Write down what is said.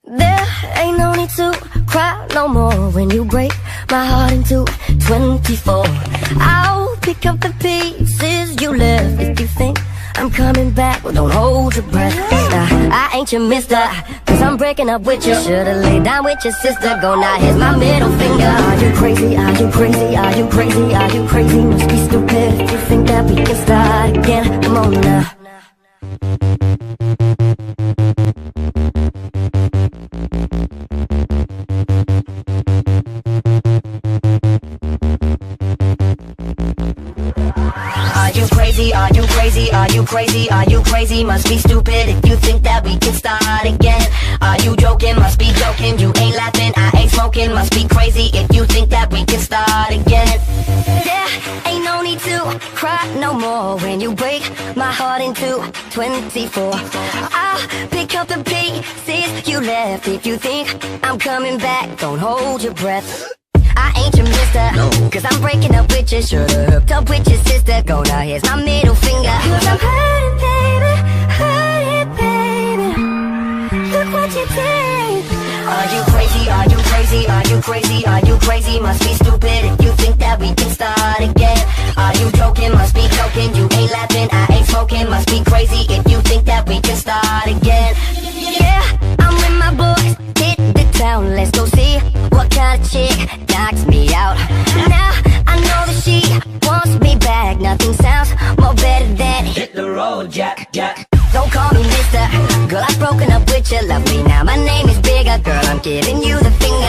There ain't no need to cry no more when you break my heart into 24. I'll pick up the pieces you left. If you think I'm coming back, well, don't hold your breath. I ain't your mister, cause I'm breaking up with you. Should've laid down with your sister. Go now, here's my middle finger. Are you crazy? Are you crazy? Are you crazy? Are you crazy? Must be stupid if you think that we can start again. Come on now. Are you crazy? Are you crazy? Are you crazy? Are you crazy? Must be stupid if you think that we can start again. Are you joking? Must be joking. You ain't laughing, I ain't smoking. Must be crazy if you think that we can start again. There ain't no need to cry no more when you break my heart into 24. I'll pick up the pieces you left. If you think I'm coming back, don't hold your breath. I ain't your mister, no, cause I'm breaking up with you. Should've hooked up with your sister. Go now, here's my middle finger. Cause I'm hurting, baby. Look what you did. Are you crazy? Are you crazy? Are you crazy? Are you crazy? Must be stupid if you think that we can start again. Are you joking? Must be joking. You ain't laughing, I ain't smoking. Must be crazy if you think that we can start again. Yeah, I'm with my boys, hit the town. Let's go see what kind of chick knocks me out. Now I know that she wants me back. Nothing sounds more better than hit the road, Jack. Don't call me mister, girl, I've broken up with you. Love me now, my name is bigger. Girl, I'm giving you the finger.